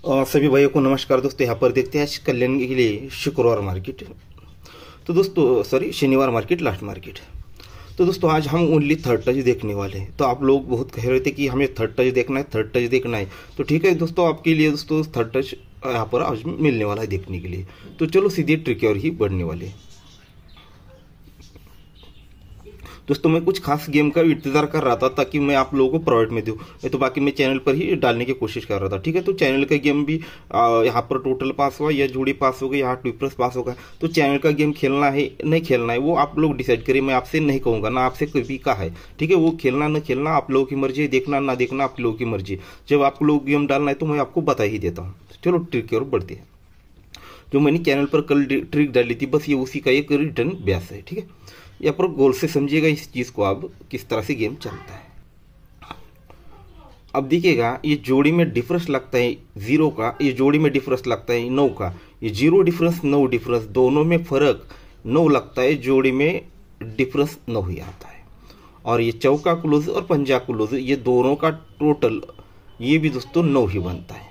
सभी भाइयों को नमस्कार दोस्तों। यहाँ पर देखते हैं आज कल्याण के लिए शुक्रवार मार्केट, तो दोस्तों सॉरी शनिवार मार्केट, लास्ट मार्केट। तो दोस्तों आज हम ओनली थर्ड टच देखने वाले हैं। तो आप लोग बहुत कह रहे थे कि हमें थर्ड टच देखना है, थर्ड टच देखना है। तो ठीक है दोस्तों, आपके लिए दोस्तों थर्ड टच यहाँ पर आज मिलने वाला है देखने के लिए। तो चलो सीधे ट्रिक और ही बढ़ने वाले हैं। दोस्तों मैं कुछ खास गेम का इंतजार कर रहा था ताकि मैं आप लोगों को प्रोवाइड में दूं, नहीं तो बाकी मैं चैनल पर ही डालने की कोशिश कर रहा था। ठीक है, तो चैनल का गेम भी यहाँ पर टोटल पास हुआ या जोड़ी पास हो गई, यहाँ ट्विपर्स पास होगा। तो चैनल का गेम खेलना है नहीं खेलना है वो आप लोग डिसाइड करिए। मैं आपसे नहीं कहूँगा, ना आपसे कभी कहा है। ठीक है, वो खेलना न खेलना आप लोगों की मर्जी है, देखना ना देखना आप लोगों की मर्जी। जब आप लोग गेम डालना है तो मैं आपको बता ही देता हूँ। चलो ट्रिक की ओर बढ़ते हैं। जो मैंने चैनल पर कल ट्रिक डाली थी, बस ये उसी का एक रिटर्न ब्यास है। ठीक है, यहाँ पर गोल से समझिएगा इस चीज़ को, आप किस तरह से गेम चलता है। अब देखिएगा, ये जोड़ी में डिफरेंस लगता है 0 का, ये जोड़ी में डिफरेंस लगता है 9 का। ये 0 डिफरेंस 9 डिफरेंस दोनों में फर्क 9 लगता है, जोड़ी में डिफरेंस 9 ही आता है। और ये चौका क्लोज और पंजा क्लोज ये दोनों का टोटल ये भी दोस्तों 9 ही बनता है।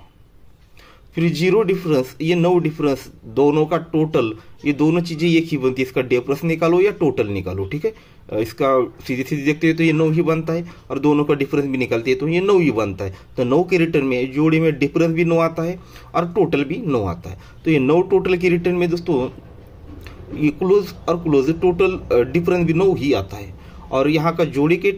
फिर 0 डिफरेंस ये 9 डिफरेंस दोनों का टोटल, ये दोनों चीजें एक ही बनती है। इसका डिफरेंस निकालो या टोटल निकालो। ठीक है, इसका सीधे सीधे देखते हैं तो ये 9 ही बनता है, और दोनों का डिफरेंस भी निकालते हैं तो ये 9 ही बनता है। तो 9 के रिटर्न में जोड़ी में डिफरेंस भी 9 आता है और टोटल भी 9 आता है। तो ये 9 टोटल के रिटर्न में दोस्तों ये क्लोज और क्लोज टोटल डिफरेंस भी 9 ही आता है, और यहाँ का जोड़ी के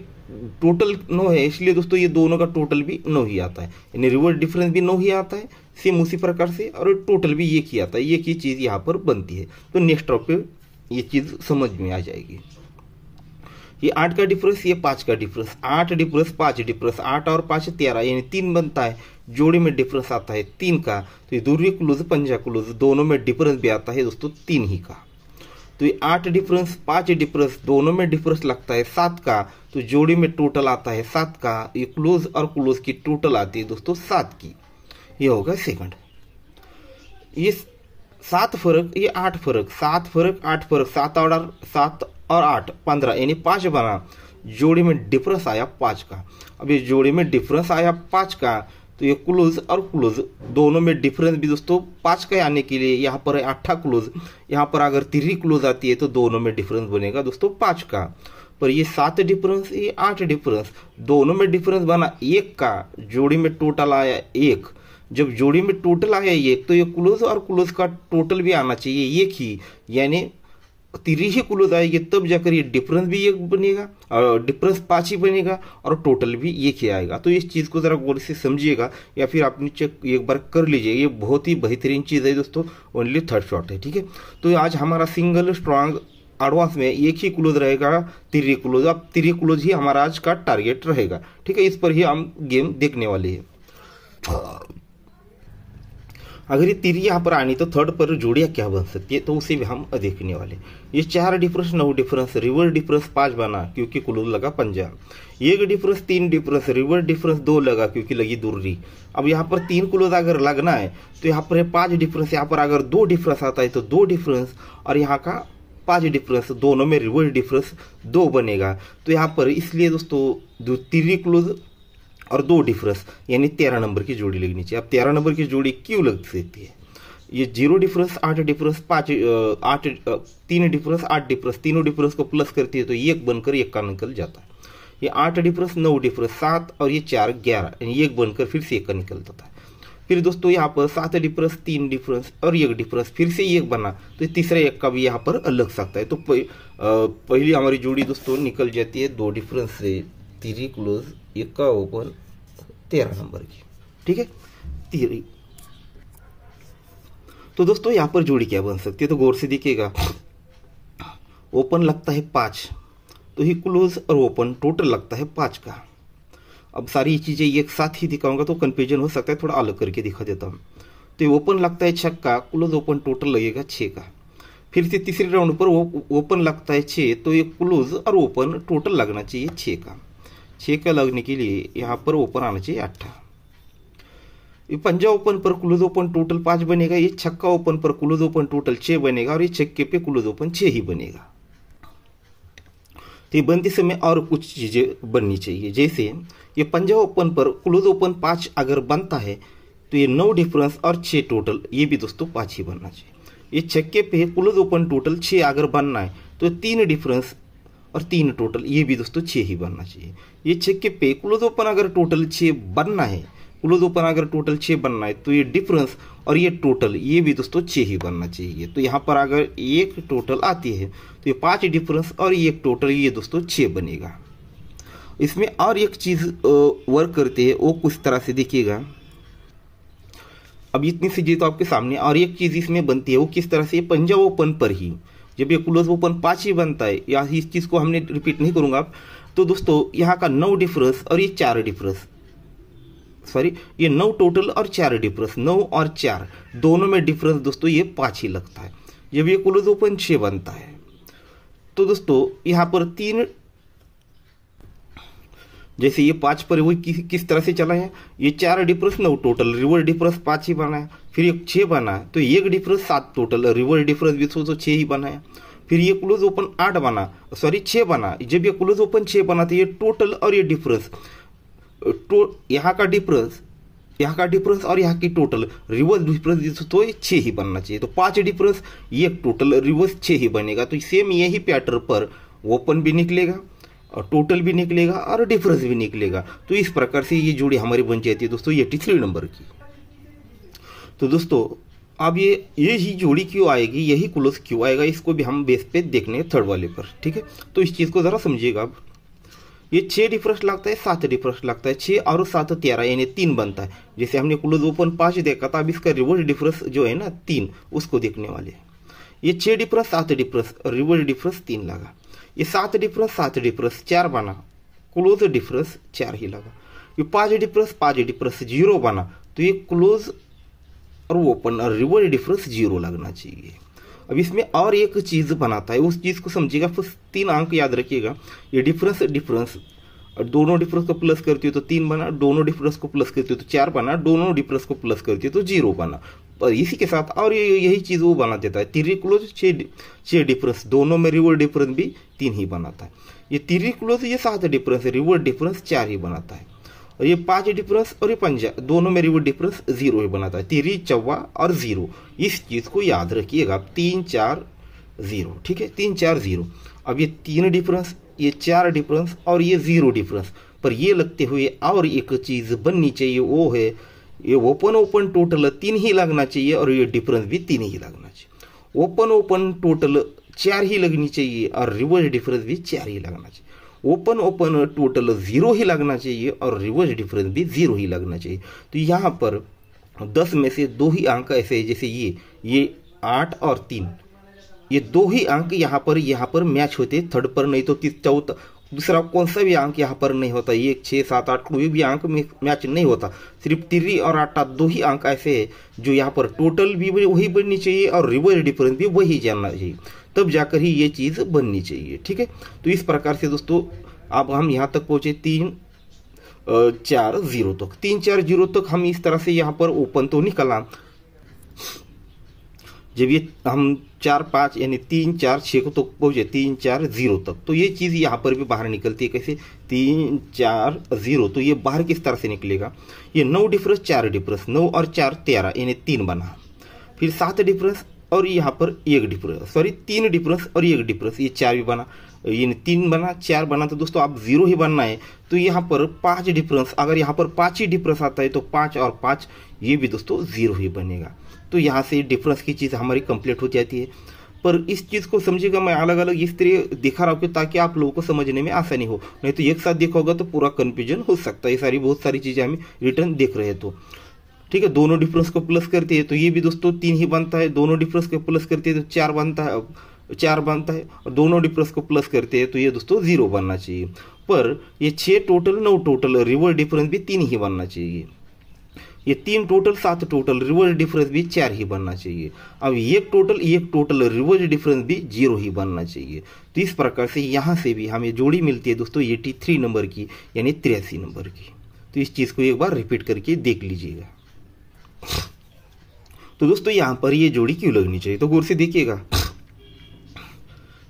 टोटल 9 है, इसलिए दोस्तों ये दोनों का टोटल भी 9 ही आता है। यानी रिवर्स डिफरेंस भी 9 ही आता है सेम उसी प्रकार से, और टोटल भी एक ही आता है। एक ही चीज़ यहाँ पर बनती है। तो नेक्स्ट टॉप पे ये चीज़ समझ में आ जाएगी। ये 8 का डिफरेंस, ये 5 का डिफरेंस, 8 डिफरेंस 5 डिफरेंस, 8 और 5 13, यानी 3 बनता है। जोड़ी में डिफरेंस आता है 3 का। तो ये दूरवी क्लोज पंजा क्लोज दोनों में डिफरेंस भी आता है दोस्तों 3 ही का। तो ये 8 डिफरेंस 5 डिफरेंस दोनों में डिफरेंस लगता है 7 का। तो जोड़ी में टोटल आता है 7 का। ये क्लोज और क्लोज की टोटल आती है दोस्तों 7 की। ये होगा सेकंड। ये 7 फर्क, ये 8 फर्क, 7 फर्क 8 फर्क, 7 और 8 15, यानी 5 बना। जोड़ी में डिफरेंस आया 5 का। अब ये जोड़ी में डिफरेंस आया 5 का, तो ये क्लोज और क्लोज दोनों में डिफरेंस भी दोस्तों 5 का आने के लिए यहाँ पर है 8 क्लोज। यहाँ पर अगर 3 क्लोज आती है तो दोनों में डिफरेंस बनेगा दोस्तों 5 का। पर ये 7 डिफरेंस, ये 8 डिफरेंस दोनों में डिफरेंस बना 1 का। जोड़ी में टोटल आया 1। जब जोड़ी में टोटल आया 1 तो ये क्लोज और क्लोज का टोटल भी आना चाहिए 1 ही, यानी 3 ही क्लोज आएगी, तब जाकर ये डिफरेंस भी 1 बनेगा और डिफरेंस 5 ही बनेगा और टोटल भी 1 ही आएगा। तो इस चीज़ को ज़रा गौर से समझिएगा, या फिर आप नीचे एक बार कर लीजिए। ये बहुत ही बेहतरीन चीज़ है दोस्तों, ओनली थर्ड शॉट है। ठीक है, तो आज हमारा सिंगल स्ट्रांग एडवांस में 1 ही क्लोज रहेगा 3 क्लोज। अब 3 क्लोज ही हमारा आज का टारगेट रहेगा। ठीक है, इस पर ही हम गेम देखने वाले हैं। अगर ये 3 यहाँ पर आनी तो थर्ड पर जोड़ियाँ क्या बन सकती है, तो उसे भी हम देखने वाले। ये 4 डिफरेंस 9 डिफरेंस, रिवर्स डिफरेंस 5 बना क्योंकि क्लोज लगा पंजा। 1 डिफरेंस 3 डिफरेंस, रिवर्स डिफरेंस 2 लगा क्योंकि लगी दूरी। अब यहाँ पर 3 क्लोज अगर लगना है तो यहाँ पर है 5 डिफरेंस। यहाँ पर अगर 2 डिफरेंस आता है तो 2 डिफरेंस, और यहाँ का 5 डिफरेंस, दोनों में रिवर्स डिफरेंस 2 बनेगा। तो यहाँ पर इसलिए दोस्तों 3 क्लोज और 2 डिफरेंस, यानी 13 नंबर की जोड़ी लगनी चाहिए। अब 13 नंबर की जोड़ी क्यों लग सकती है? ये 0 डिफरेंस 8 डिफरेंस 3 डिफरेंस 8 डिफरेंस, तीनों डिफरेंस को प्लस करती है तो 1 बनकर 1 का निकल जाता है। ये 8 डिफरेंस 9 डिफरेंस 7 और ये 4 11, यानी 1 बनकर फिर से 1 का निकल जाता है। फिर दोस्तों यहाँ पर 7 डिफरेंस 3 डिफरेंस और 1 डिफरेंस, फिर से 1 बना, तो तीसरे 1 का भी यहाँ पर लग सकता है। तो पहली हमारी जोड़ी दोस्तों निकल जाती है 2 डिफरेंस से 3 क्लोज 1 का ओपन 13 नंबर की। ठीक है, 3। तो दोस्तों यहाँ पर जोड़ी क्या बन सकती है, तो गौर से देखिएगा। ओपन लगता है 5, तो ही क्लोज और ओपन टोटल लगता है 5 का। अब सारी चीज़ें एक साथ ही दिखाऊंगा तो कंफ्यूजन हो सकता है, थोड़ा अलग करके दिखा देता हूँ। तो ये ओपन लगता है 6 का, क्लोज ओपन टोटल लगेगा 6 का। फिर से तीसरे राउंड पर ओपन लगता है 6, तो ये क्लोज और ओपन टोटल लगना चाहिए 6 का। 6 का लगने के लिए यहाँ पर ओपन आना चाहिए 8। ये पंजा ओपन पर क्लोज ओपन टोटल 5 बनेगा। ये छक्का ओपन पर क्लोज ओपन टोटल 6 बनेगा, और ये छक्के पे क्लोज ओपन 6 ही बनेगा। तो ये बनते समय और कुछ चीजें बननी चाहिए, जैसे ये पंजा ओपन पर क्लोज ओपन 5 अगर बनता है तो ये 9 डिफरेंस और 6 टोटल, ये भी दोस्तों 5 ही बनना चाहिए। ये छक्के पे क्लोज ओपन टोटल 6 अगर बनना है तो 3 डिफरेंस और 3 टोटल, ये भी दोस्तों 6 ही बनना चाहिए। ये छक्के पे क्लोज ओपन अगर टोटल 6 बनना है, क्लोज ओपन अगर टोटल 6 बनना है तो ये डिफरेंस और ये टोटल, ये भी दोस्तों 6 ही बनना चाहिए। तो यहाँ पर अगर एक टोटल आती है तो ये 5 डिफरेंस और एक टोटल, ये दोस्तों 6 बनेगा। इसमें और एक चीज़ वर्क करती है, वो कुछ तरह से देखिएगा। अब इतनी सी चीज़ तो आपके सामने, और एक चीज़ इसमें बनती है वो किस तरह से, पंजा ओपन पर ही जब ये क्लोज ओपन 5 ही बनता है, या इस चीज़ को हमने रिपीट नहीं करूँगा। तो दोस्तों यहाँ का 9 डिफरेंस और ये 4 डिफरेंस, सॉरी ये 9 टोटल और 4 डिफरेंस, 9 और 4 दोनों में डिफरेंस दोस्तों ये 5 ही लगता है। जब ये क्लोज ओपन 6 बनता है तो दोस्तों यहाँ पर 3, जैसे ये 5 पर वो किस तरह से चला है, ये 4 डिफरेंस 9 टोटल, रिवर्स डिफरेंस 5 ही बना है। फिर ये 6 बना है तो एक डिफरेंस 7 टोटल, रिवर्स डिफरेंस भी तो 6 ही बना है। फिर ये क्लोज ओपन 8 बना, सॉरी 6 बना। जब ये क्लोज ओपन 6 बना तो ये टोटल और ये डिफरेंस, यहाँ का डिफरेंस, यहाँ का डिफरेंस और यहाँ की टोटल, रिवर्स डिफरेंस तो ये 6 ही बनना चाहिए। तो 5 डिफरेंस, एक टोटल, रिवर्स 6 ही बनेगा। तो सेम यही पैटर्न पर ओपन भी निकलेगा और टोटल भी निकलेगा और डिफरेंस भी निकलेगा। तो इस प्रकार से ये जोड़ी हमारी बन जाती है दोस्तों 83 नंबर की। तो दोस्तों अब ये ही जोड़ी क्यों आएगी, यही क्लोज क्यों आएगा, इसको भी हम बेस पे देखने थर्ड वाले पर, ठीक है। तो इस चीज़ को ज़रा समझिएगा। अब ये 6 डिफरेंस लगता है, 7 डिफरेंस लगता है, 6 और 7 13, यानी 3 बनता है। जैसे हमने क्लोज ओपन 5 देखा था, अब इसका रिवर्स डिफरेंस जो है ना 3, उसको देखने वाले हैं। ये 6 डिफरेंस 7 डिफरेंस, रिवर्स डिफरेंस 3 लगा। ये 7 डिफरेंस 7 डिफरेंस 4 बना, क्लोज डिफरेंस 4 ही लगा। ये 5 डिफरेंस 5 डिफरेंस 0 बना, तो ये क्लोज और ओपन और रिवर्स डिफरेंस 0 लगना चाहिए। अब इसमें और एक चीज़ बनाता है, उस चीज़ को समझिएगा। फिर 3 अंक याद रखिएगा। ये डिफरेंस डिफरेंस और दोनों डिफरेंस को प्लस करती हो तो 3 बना, दोनों डिफरेंस को प्लस करती हो तो 4 बना, दोनों डिफरेंस को प्लस करती हो तो 0 बना। और इसी के साथ और यही चीज़ वो बना देता है, 3 क्लोज 6 डिफरेंस, दोनों में रिवर्स डिफरेंस भी 3 ही बनाता है। ये 3 क्लोज, ये 7 डिफरेंस, रिवर्स डिफरेंस 4 ही बनाता है। और ये 5 डिफरेंस और ये 5, दोनों में रिवर्स डिफरेंस 0 ही बनाता है। 3 4 और 0, इस चीज़ को याद रखिएगा। 3 4 0, ठीक है, 3 4 0। अब ये 3 डिफरेंस, ये 4 डिफरेंस और ये 0 डिफरेंस पर ये लगते हुए और एक चीज़ बननी चाहिए, वो है ये ओपन टोटल 3 ही लगना चाहिए और ये डिफरेंस भी 3 ही लगना चाहिए। ओपन टोटल 4 ही लगनी चाहिए और रिवर्स डिफरेंस भी 4 ही लगना चाहिए। ओपन टोटल 0 ही लगना चाहिए और रिवर्स डिफरेंस भी 0 ही लगना चाहिए। तो यहाँ पर 10 में से 2 ही अंक ऐसे है, जैसे ये 8 और 3, ये 2 ही अंक यहाँ पर मैच होते, थर्ड पर नहीं तो चौथा, दूसरा कौन सा भी अंक यहाँ पर नहीं होता। ये 6 7 8 कोई भी अंक मैच नहीं होता। सिर्फ 3 और 8 2 ही अंक ऐसे है जो यहाँ पर टोटल भी वही बननी चाहिए और रिवर्स डिफरेंस भी वही जानना चाहिए, तब जाकर ही ये चीज़ बननी चाहिए, ठीक है। तो इस प्रकार से दोस्तों अब हम यहाँ तक पहुँचे 3 4 0 तक। 3 4 0 तक हम इस तरह से यहाँ पर ओपन तो निकला। जब ये हम 4 5 यानी 3 4 6 को तो पहुँचे 3 4 0 तक, तो ये चीज़ यहाँ पर भी बाहर निकलती है। कैसे, 3 4 0, तो ये बाहर किस तरह से निकलेगा। ये 9 डिफरेंस 4 डिफरेंस, 9 और 4 13, यानी 3 बना। फिर 7 डिफरेंस और यहाँ पर 1 डिफरेंस, सॉरी 3 डिफरेंस और 1 डिफरेंस, ये 4 भी बना, यानी 3 बना 4 बना। तो दोस्तों आप 0 ही बनना है। तो यहाँ पर 5 डिफरेंस, अगर यहाँ पर 5 ही डिफरेंस आता है तो 5 और 5, ये भी दोस्तों 0 ही बनेगा। तो यहाँ से डिफरेंस की चीज़ हमारी कंप्लीट हो जाती है। पर इस चीज़ को समझिएगा, मैं अलग अलग इस तरह दिखा रहा हूँ ताकि आप लोगों को समझने में आसानी हो, नहीं तो एक साथ देखा होगा तो पूरा कन्फ्यूजन हो सकता है। ये बहुत सारी चीज़ें हमें रिटर्न देख रहे हैं तो ठीक है। दोनों डिफरेंस को प्लस करते हैं तो ये भी दोस्तों 3 ही बनता है। दोनों डिफरेंस को प्लस करते हैं तो 4 बनता है, 4 बनता है। और दोनों डिफरेंस को प्लस करते हैं तो ये दोस्तों 0 बनना चाहिए। पर ये 6 टोटल 9 टोटल, रिवर्स डिफरेंस भी 3 ही बनना चाहिए। ये 3 टोटल 7 टोटल, रिवर्स डिफरेंस भी 4 ही बनना चाहिए। अब 1 टोटल रिवर्स डिफरेंस भी 0 ही बनना चाहिए। तो इस प्रकार से यहाँ से भी हमें जोड़ी मिलती है दोस्तों 83 नंबर की, यानी 83 नंबर की। तो इस चीज़ को एक बार रिपीट करके देख लीजिएगा। तो दोस्तों यहाँ पर ये जोड़ी क्यों लगनी चाहिए, तो गौर से देखिएगा।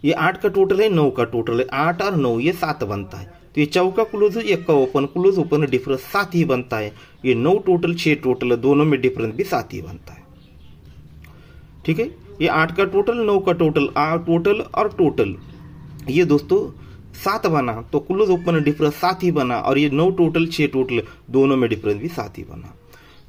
ये 8 का टोटल है, 9 का टोटल है, 8 और 9 ये 7 बनता है। तो ये चौका क्लोज एक का क्लोज ओपन डिफरेंस 7 ही बनता है। ये 9 टोटल 6 टोटल दोनों में डिफरेंस भी 7 ही बनता है। ठीक है, ये 8 का टोटल 9 का टोटल टोटल और टोटल ये दोस्तों 7 बना, तो क्लोज ओपन डिफरेंस 7 ही बना, और ये 9 टोटल 6 टोटल दोनों में डिफरेंस भी 7 ही बना।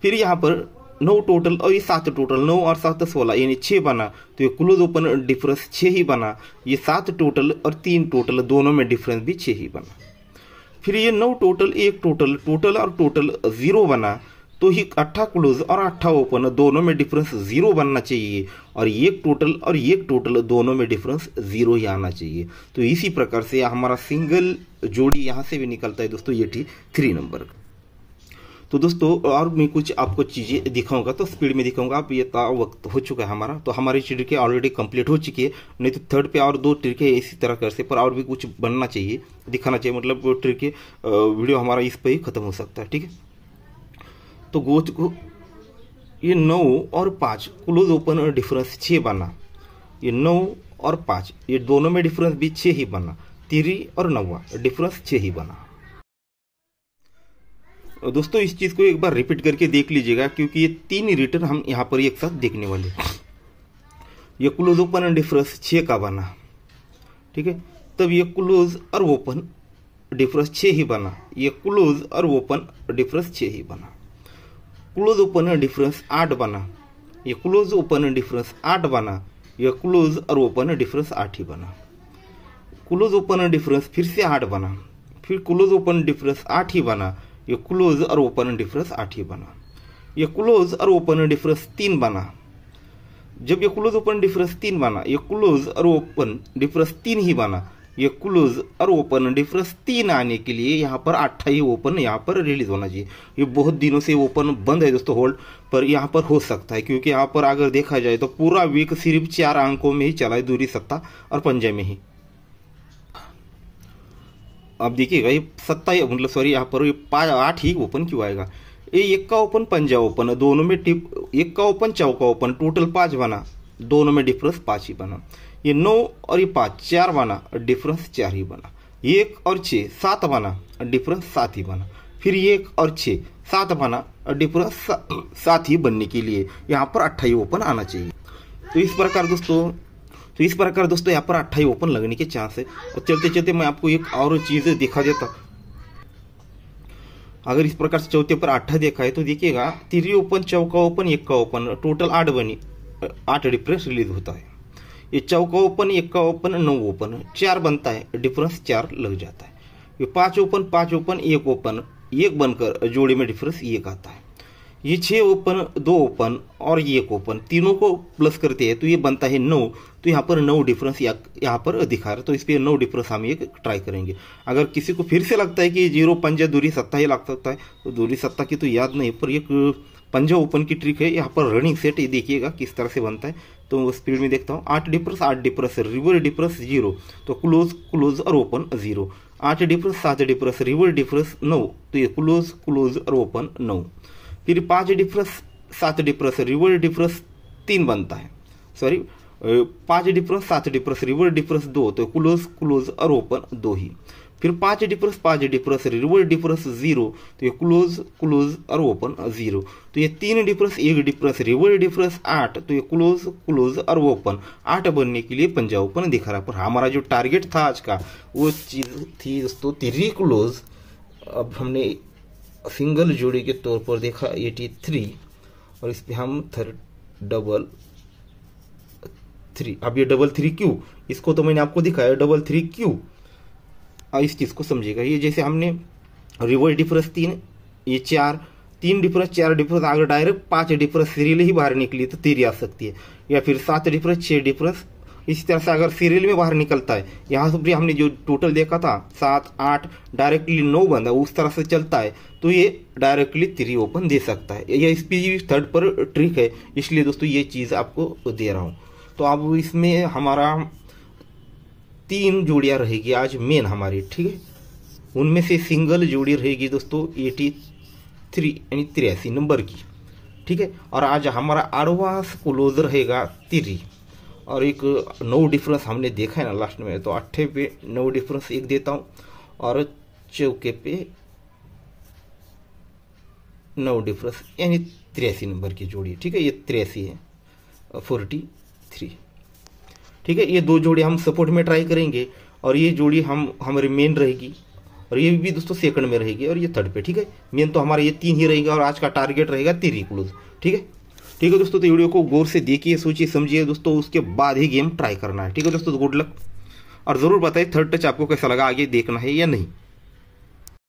फिर यहाँ पर 9 टोटल और ये 7 टोटल, 9 और 7 16 यानी 6 बना, तो ये क्लोज ओपन डिफरेंस 6 ही बना। ये 7 टोटल और 3 टोटल दोनों में डिफरेंस भी 6 ही बना। फिर ये 9 टोटल 1 टोटल टोटल और टोटल 0 बना, तो ही 8 क्लोज और 8 ओपन दोनों में डिफरेंस 0 बनना चाहिए, और 1 टोटल और 1 टोटल दोनों में डिफरेंस 0 ही आना चाहिए। तो इसी प्रकार से हमारा सिंगल जोड़ी यहाँ से भी निकलता है दोस्तों, ये थी 3 नंबर। तो दोस्तों और मैं कुछ आपको चीज़ें दिखाऊंगा, तो स्पीड में दिखाऊंगा। आप ये वक्त हो चुका है हमारा, तो हमारी ट्रिकें ऑलरेडी कंप्लीट हो चुकी है। नहीं तो थर्ड पे और 2 ट्रिकें इसी तरह कर से, पर और भी कुछ बनना चाहिए, दिखाना चाहिए, मतलब वो ट्रिकें वीडियो हमारा इस पर ही खत्म हो सकता है। ठीक है, तो गोच को ये 9 और 5 क्लोज ओपन डिफरेंस 6 बना। ये 9 और 5 ये दोनों में डिफरेंस भी 6 ही बना। 3 और 9 डिफरेंस 6 ही बना। दोस्तों इस चीज को एक बार रिपीट करके देख लीजिएगा, क्योंकि ये 3 रिटर्न हम यहाँ पर एक साथ देखने वाले। ये क्लोज ओपन डिफरेंस 6 का बना, ठीक है, तब ये क्लोज और ओपन डिफरेंस 6 ही बना। ये क्लोज और ओपन डिफरेंस 6 ही बना। क्लोज ओपन डिफरेंस 8 बना। ये क्लोज ओपन डिफरेंस 8 बना। ये क्लोज और ओपन डिफरेंस 8 ही बना। क्लोज ओपन डिफरेंस फिर से 8 बना। फिर क्लोज ओपन डिफरेंस 8 ही बना। ये क्लोज और ओपन डिफरेंस 8 ही बना। ये क्लोज और ओपन डिफरेंस 3 बना। जब ये क्लोज ओपन डिफरेंस 3 बना, ये क्लोज और ओपन डिफरेंस 3 ही बना। ये क्लोज और ओपन डिफरेंस 3 आने के लिए यहाँ पर 8 ही ओपन यहाँ पर रिलीज होना चाहिए। ये बहुत दिनों से ओपन बंद है दोस्तों होल्ड, पर यहाँ पर हो सकता है, क्योंकि यहाँ पर अगर देखा जाए तो पूरा वीक सिर्फ 4 अंकों में ही चला है, दूरी, सत्ता और पंजे में ही। अब देखिएगा ये सत्ता मतलब सॉरी यहाँ पर 8 ही ओपन क्यों आएगा। ये 1 का ओपन पंजा ओपन दोनों में 1 का ओपन चौका ओपन टोटल 5 बना, दोनों में डिफरेंस 5 ही बना। ये 9 और ये 5 4 बना, डिफरेंस 4 ही बना। 1 और 6 7 बना, डिफरेंस 7 ही बना। फिर 1 और 6 7 बना, डिफरेंस 7 ही बनने के लिए यहाँ पर 8 ही ओपन आना चाहिए। तो इस प्रकार दोस्तों यहाँ पर 8 ही ओपन लगने के चांस है। और चलते चलते मैं आपको एक और चीज़ दिखा देता हूँ। अगर इस प्रकार से चौथे पर 8 देखा है तो देखिएगा 3 ओपन चौका ओपन 1 का ओपन टोटल 8 बनी, 8 डिफरेंस रिलीज होता है। ये चौका ओपन 1 का ओपन 9 ओपन 4 बनता है, डिफरेंस 4 लग जाता है। ये 5 ओपन 1 ओपन 1 बनकर जोड़ी में डिफरेंस 1 आता है। ये 6 ओपन 2 ओपन और 1 ओपन तीनों को प्लस करते हैं तो ये बनता है 9। तो यहाँ पर 9 डिफरेंस यहाँ पर दिखा रहा है, तो इस पर 9 डिफरेंस हम एक ट्राई करेंगे। अगर किसी को फिर से लगता है कि 0 पंजा दूरी सत्ता ही लग सकता है, तो दूरी सत्ता की तो याद नहीं, पर एक पंजा ओपन की ट्रिक है। यहाँ पर रनिंग सेट ये देखिएगा किस तरह से बनता है। तो स्पीड में देखता हूँ 8 डिफरेंस रिवर डिफरेंस 0, तो क्लोज और open 0। 8 difference 7 difference river difference 9, तो ये क्लोज और ओपन 9। फिर 5 डिफरेंस 7 डिफरेंस रिवर डिफरेंस 3 बनता है, sorry 5 difference 7 difference river difference 2, तो क्लोज और ओपन 2 ही। फिर 5 डिफरेंस रिवर डिफरेंस 0, तो ये क्लोज और ओपन 0। तो ये 3 डिफरेंस 1 डिफरेंस रिवर डिफरेंस 8, तो ये क्लोज और ओपन 8 बनने के लिए पंजा ओपन दिखा रहा। पर हमारा जो टारगेट था आज का वो चीज़ थी दोस्तों 3 क्लोज। अब हमने सिंगल जोड़ी के तौर पर देखा 83, और इस पर हम डबल 3। अब ये डबल 3 क्यों, इसको तो मैंने आपको दिखाया डबल 3 क्यों, इस चीज़ को समझिएगा। ये जैसे हमने रिवर्स डिफरेंस 3, ये 3 डिफरेंस 4 डिफरेंस, अगर डायरेक्ट 5 डिफरेंस सीरियल ही बाहर निकली तो 3 आ सकती है, या फिर 7 डिफरेंस 6 डिफरेंस। इसी तरह से अगर सीरियल में बाहर निकलता है, यहाँ से हमने जो टोटल देखा था 7 8 डायरेक्टली 9 बंदा उस तरह से चलता है, तो ये डायरेक्टली 3 ओपन दे सकता है। यह इस पे थर्ड पर ट्रिक है, इसलिए दोस्तों ये चीज़ आपको दे रहा हूँ। तो अब इसमें हमारा 3 जोड़ियाँ रहेगी आज मेन हमारी, ठीक है। उनमें से सिंगल जोड़ी रहेगी दोस्तों 83 यानी 83 नंबर की, ठीक है। और आज हमारा आडवास क्लोज रहेगा 3, और एक 9 डिफरेंस हमने देखा है ना लास्ट में, तो 8 पे 9 डिफरेंस एक देता हूँ, और चौके पे 9 डिफरेंस, यानी 83 नंबर की जोड़ी है। ठीक है, ये 83 है, 43। ठीक है, ये 2 जोड़ी हम सपोर्ट में ट्राई करेंगे और ये जोड़ी हमारी मेन रहेगी और ये भी दोस्तों सेकंड में रहेगी और ये थर्ड पे। ठीक है, मेन तो हमारा ये 3 ही रहेगा और आज का टारगेट रहेगा 3 रिक्लूज। ठीक है, ठीक है दोस्तों, तो वीडियो को गौर से देखिए, सोचिए, समझिए दोस्तों, उसके बाद ही गेम ट्राई करना है। ठीक है दोस्तों, गुड लक और ज़रूर बताइए थर्ड टच आपको कैसा लगा, आगे देखना है या नहीं।